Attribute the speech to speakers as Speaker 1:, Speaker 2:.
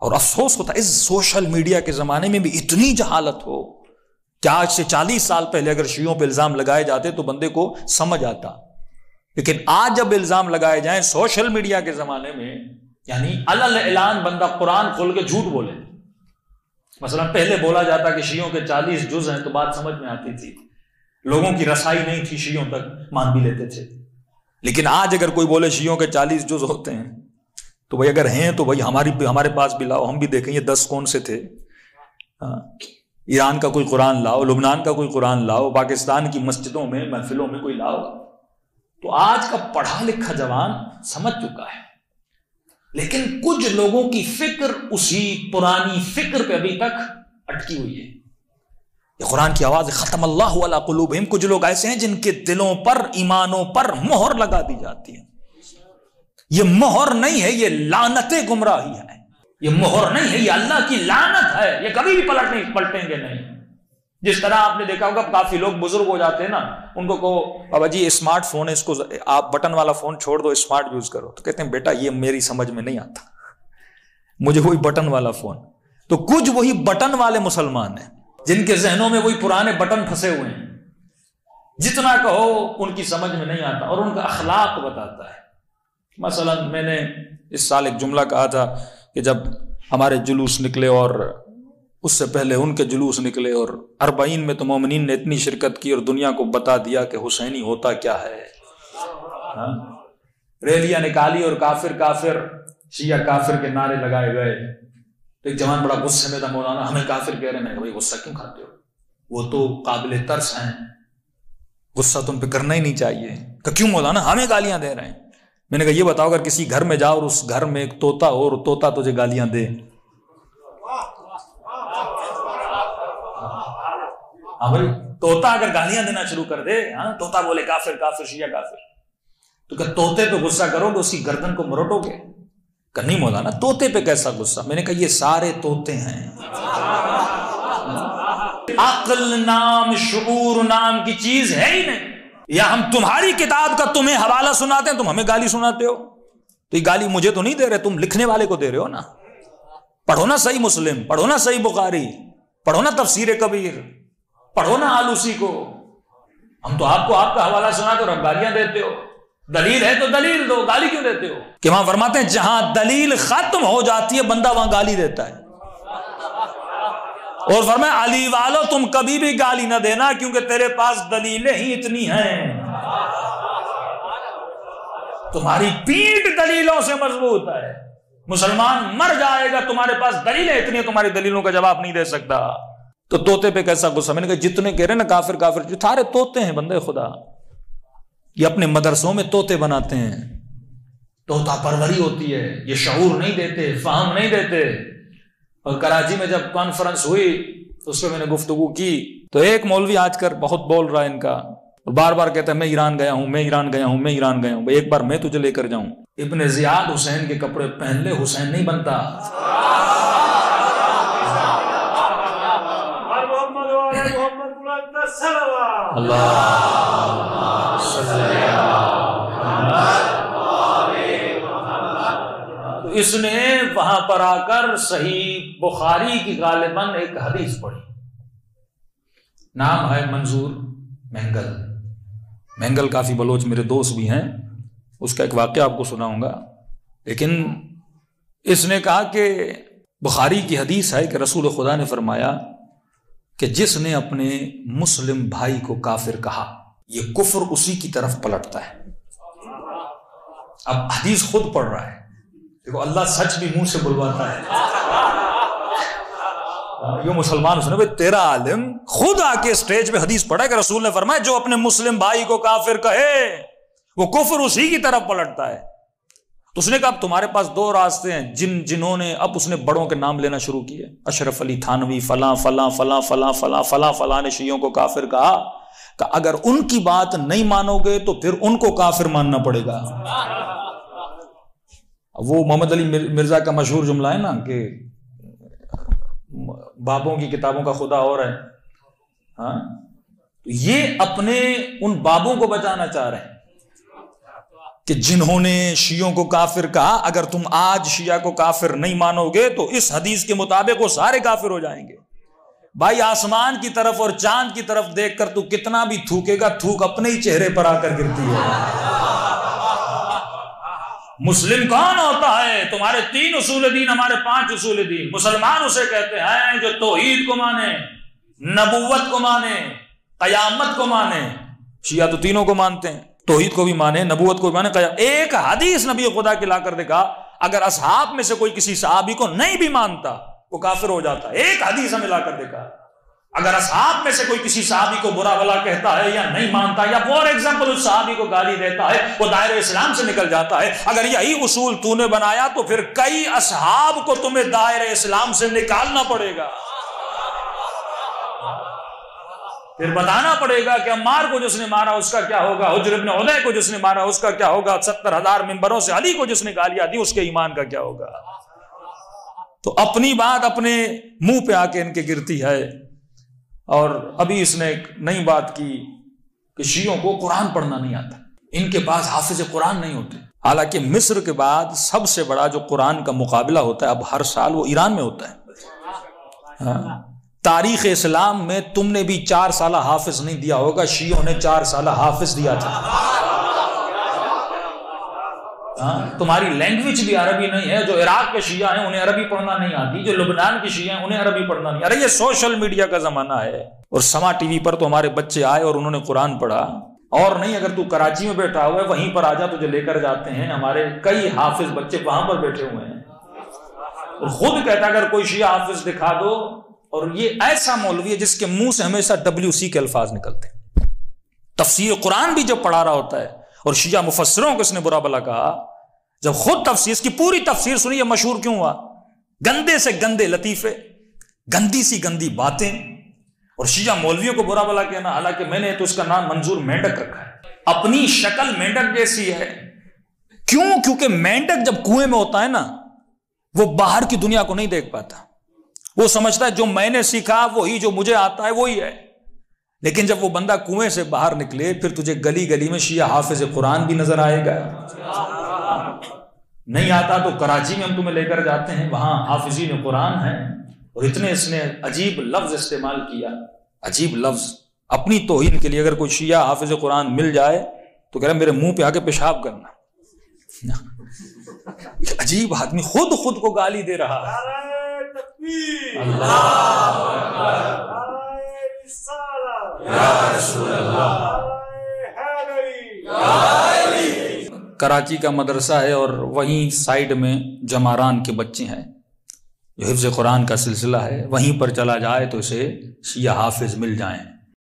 Speaker 1: اور افسوس ہوتا ہے اس سوشل میڈیا کے زمانے میں بھی اتنی جہالت ہو کہ آج سے 40 سال پہلے اگر شیعوں پہ الزام لگائے جاتے تو بندے کو سمجھ آتا، لیکن آج جب الزام لگائے جائیں سوشل میڈیا کے زمانے میں، یعنی علل اعلان بندہ قرآن کھول کے جھوٹ بولے. مثلا پہلے بولا جاتا کہ شیعوں کے 40 جز ہیں تو بات سمجھ میں آتی تھی، لوگوں کی رسائی نہیں تھی، شیعوں تک مان بھی لیتے تھے. لیکن آج اگر کوئی بولے شیعوں کے 40 جز ہوتے ہیں تو بھائی اگر ہیں تو بھائی ہمارے پاس بھی لاؤ، ہم بھی دیکھیں یہ 10 کون سے تھے. ایران کا کوئی قرآن لاؤ، لبنان کا کوئی قرآن لاؤ، پاکستان کی مسجدوں میں محفلوں میں کوئی لاؤ. تو آج کا پڑھا لکھا جوان سمجھ چکا ہے، لیکن کچھ لوگوں کی فکر اسی پرانی فکر پہ ابھی تک اٹکی ہوئی ہے. یہ قرآن کی آواز، ختم اللہ علی قلوبہم. کچھ لوگ ایسے ہیں جن کے دلوں پر، ایمانوں پر مہر لگا دی جاتی ہے. یہ مہر نہیں ہے، یہ لعنت گمراہی ہے. یہ مہر نہیں ہے، یہ اللہ کی لعنت ہے. یہ کبھی بھی پلٹیں گے نہیں. جس طرح آپ نے دیکھا ہوگا کافی لوگ بزرگ ہو جاتے ہیں نا، ان کو کہو بابا جی اسمارٹ فون ہے، اس کو آپ بٹن والا فون چھوڑ دو، اسمارٹ یوز کرو. تو کہتے ہیں بیٹا یہ میری سمجھ میں نہیں آتا، مجھے وہی بٹن والا فون. تو کچھ وہی بٹن والے مسلمان ہیں جن کے ذہنوں میں وہی پرانے بٹن پھنسے ہوئے ہیں. جتنا کہو ان کی سمجھ میں نہیں آتا، اور ان کا اخلاق بتاتا ہے. مثلا میں نے اس سال ایک جملہ کہا تھا کہ جب ہمارے جلوس نکلے اور اس سے پہلے ان کے جلوس نکلے، اور 40 میں تو مومنین نے اتنی شرکت کی اور دنیا کو بتا دیا کہ حسینی ہوتا کیا ہے. ریلیاں نکالی اور کافر کافر، شیعہ کافر کے نعرے لگائے گئے. تو ایک جوان بڑا غصے میں تھا، مولانا ہمیں کافر کہہ رہے ہیں. بھائی غصہ کیوں کھاتے ہو؟ وہ تو قابل ترس ہیں، غصہ تم پہ کرنا ہی نہیں چاہیے. کہ کیوں مولانا ہمیں گالیاں دے رہے ہیں؟ میں نے کہا یہ بتاؤ اگر کسی گھر میں جاؤ اور اس گھر میں ایک طوطا ہو اور طوطا تجھے گالیاں دے، ہاں بھائی طوطا اگر گالیاں دینا شروع کر دے، ہاں طوطا بولے کافر کافر شیعہ کافر، تو کہ طوطے پہ غصہ کرو گے، اس کی گردن کو مروٹو گے؟ کہ نہیں مولانا طوطے پہ کیسا غصہ؟ میں نے کہا یہ سارے طوطے ہیں. عقل نام، شعور نام کی چیز ہے ہی نہیں. یا ہم تمہاری کتاب کا تمہیں حوالہ سناتے ہیں، تم ہمیں گالی سناتے ہو. تو یہ گالی مجھے تو نہیں دے رہے، تم لکھنے والے کو دے رہے ہو نا. پڑھو نا صحیح مسلم، پڑھو نا صحیح بخاری، پڑھو نا تفسیر کبیر، پڑھو نا آلوسی کو. ہم تو آپ کو آپ کا حوالہ سناتے اور ہم گالیاں دیتے ہو. دلیل ہے تو دلیل دو، گالی کیوں دیتے ہو؟ کہ وہاں فرماتے ہیں جہاں دلیل ختم ہو جاتی ہے بندہ وہاں گالی دیتا ہے. اور فرمایا علی والو تم کبھی بھی گالی نہ دینا کیونکہ تیرے پاس دلیلیں ہی اتنی ہیں، تمہاری پیٹھ دلیلوں سے مضبوط ہے. مسلمان مر جائے گا، تمہارے پاس دلیلیں اتنی ہیں، تمہاری دلیلوں کا جواب نہیں دے سکتا. تو طوطے پہ کیسا غصہ؟ میں نے کہا جتنے کہہ رہے ہیں نا کافر کافر، جو سارے طوطے ہیں بندے خدا. یہ اپنے مدرسوں میں طوطے بناتے ہیں، طوطا پروری ہوتی ہے. یہ شعور نہیں دیتے، فہم نہیں دیتے. اور کراچی میں جب کانفرنس ہوئی تو اس پہ میں نے گفتگو کی تو ایک مولوی آج کر بہت بول رہا ہے ان کا، بار بار کہتا ہے میں ایران گیا ہوں، میں ایران گیا ہوں، میں ایران گیا ہوں. بھائی ایک بار میں تجھے لے کر جاؤں. ابن زیاد حسین کے کپڑے پہن لے، حسین نہیں بنتا. اس نے وہاں پر آ کر صحیح بخاری کی غالباً ایک حدیث پڑھی. نام ہے منظور مہنگل. مہنگل کافی بلوچ میرے دوست بھی ہیں، اس کا ایک واقعہ آپ کو سناؤں گا. لیکن اس نے کہا کہ بخاری کی حدیث ہے کہ رسول خدا نے فرمایا کہ جس نے اپنے مسلم بھائی کو کافر کہا یہ کفر اسی کی طرف پلٹتا ہے. اب حدیث خود پڑھ رہا ہے، دیکھو اللہ سچ بھی منہ سے بلواتا ہے. یہ مسلمان سنے بھائی تیرا عالم خود آ کے اسٹیج پہ حدیث پڑھا کہ رسول نے فرمایا جو اپنے مسلم بھائی کو کافر کہے وہ کفر اسی کی طرف پلٹتا ہے. تو اس نے کہا اب تمہارے پاس 2 راستے ہیں جنہوں نے، اب اس نے بڑوں کے نام لینا شروع کیے، اشرف علی تھانوی فلاں فلاں فلاں فلاں فلاں فلاں فلاں نے شیعوں کو کافر کہا کہ اگر ان کی بات نہیں مانو گے تو پھر ان کو کافر ماننا پڑے گا. وہ محمد علی مرزا کا مشہور جملہ ہے نا کہ بابوں کی کتابوں کا خدا اور ہے. ہاں یہ اپنے ان بابوں کو بچانا چاہ رہے ہیں کہ جنہوں نے شیعوں کو کافر کہا اگر تم آج شیعہ کو کافر نہیں مانو گے تو اس حدیث کے مطابق وہ سارے کافر ہو جائیں گے۔ بھائی آسمان کی طرف اور چاند کی طرف دیکھ کر تو کتنا بھی تھوکے گا، تھوک اپنے ہی چہرے پر آ کر گرتی ہے۔ مسلم کون ہوتا ہے؟ تمہارے 3 اصول دین، ہمارے 5 اصول دین۔ مسلمان اسے کہتے ہیں جو توحید کو مانے، نبوت کو مانے، قیامت کو مانے۔ شیعہ تو تینوں کو مانتے ہیں، توحید کو بھی مانے، نبوت کو بھی مانے، قیامت۔ ایک حدیث نبی خدا کی لا کر دکھا، اگر اصحاب میں سے کوئی کسی صحابی کو نہیں بھی مانتا وہ کافر ہو جاتا ہے۔ ایک حدیث ہمیں لا کر دکھا، اگر اصحاب میں سے کوئی کسی صحابی کو برا بھلا کہتا ہے یا نہیں مانتا یا فور ایگزامپل اس صحابی کو گالی دیتا ہے، وہ دائرہ اسلام سے نکل جاتا ہے۔ اگر یہی اصول تو نے بنایا تو پھر کئی اصحاب کو تمہیں دائرہ اسلام سے نکالنا پڑے گا، پھر بتانا پڑے گا کہ عمار کو جس نے مارا اس کا کیا ہوگا، حجر ابن عدی کو جس نے مارا اس کا کیا ہوگا، 70,000 ممبروں سے علی کو جس نے گالیاں دی اس کے ایمان کا کیا ہوگا۔ تو اپنی بات اپنے منہ پہ آ کے ان کے گرتی ہے۔ اور ابھی اس نے ایک نئی بات کی کہ شیعوں کو قرآن پڑھنا نہیں آتا، ان کے پاس حافظ قرآن نہیں ہوتے، حالانکہ مصر کے بعد سب سے بڑا جو قرآن کا مقابلہ ہوتا ہے اب ہر سال وہ ایران میں ہوتا ہے۔ تاریخ اسلام میں تم نے بھی 4 سالہ حافظ نہیں دیا ہوگا، شیعوں نے 4 سالہ حافظ دیا تھا۔ تمہاری لینگویج بھی عربی نہیں ہے، جو عراق کے شیعہ ہیں انہیں عربی پڑھنا نہیں آتی، جو لبنان کے شیعہ ہیں انہیں عربی پڑھنا نہیں۔ ارے یہ سوشل میڈیا کا زمانہ ہے، اور سما ٹی وی پر تو ہمارے بچے آئے اور انہوں نے قرآن پڑھا، اور نہیں اگر تو کراچی میں بیٹھا ہوا ہے وہیں پر آجا، تجھے لے کر جاتے ہیں، ہمارے کئی حافظ بچے وہاں پر بیٹھے ہوئے ہیں۔ اور خود کہتا ہے اگر کوئی شیعہ حافظ دکھا دو، اور یہ ایسا مولوی ہے جس کے منہ سے ہمیشہ WC کے الفاظ نکلتے ہیں، تفسیر قرآن بھی جب پڑھا رہا ہوتا ہے، اور شیعہ مفسروں کو اس نے برا بلا کہا، جب خود تفسیر اس کی پوری تفسیر سنی، یہ مشہور کیوں ہوا؟ گندے سے گندے لطیفے، گندی سی گندی باتیں، اور شیعہ مولویوں کو برا بلا کہنا، حالانکہ میں نے تو اس کا نام منظور مینڈک رکھا ہے، اپنی شکل مینڈک جیسی ہے۔ کیوں؟ کیونکہ مینڈک جب کنویں میں ہوتا ہے نا وہ باہر کی دنیا کو نہیں دیکھ پاتا، وہ سمجھتا ہے جو میں نے سیکھا وہی، جو مجھے آتا ہے وہی ہے۔ لیکن جب وہ بندہ کنویں سے باہر نکلے پھر تجھے گلی گلی میں شیعہ حافظ قرآن بھی نظر آئے گا۔ نہیں آتا تو کراچی میں ہم تمہیں لے کر جاتے ہیں، وہاں حافظین قرآن ہیں، اور اتنے اس نے عجیب لفظ استعمال کیا، عجیب لفظ اپنی توہین کے لیے۔ اگر کوئی شیعہ حافظ قرآن مل جائے تو کہہ رہا میرے منہ پہ آ کے پیشاب کرنا۔ عجیب آدمی خود کو گالی دے رہا ہے۔ کراچی کا مدرسہ ہے اور وہیں سائیڈ میں جماران کے بچے ہیں، جو حفظ قرآن کا سلسلہ ہے، وہیں پر چلا جائے تو اسے شیعہ حافظ مل جائیں۔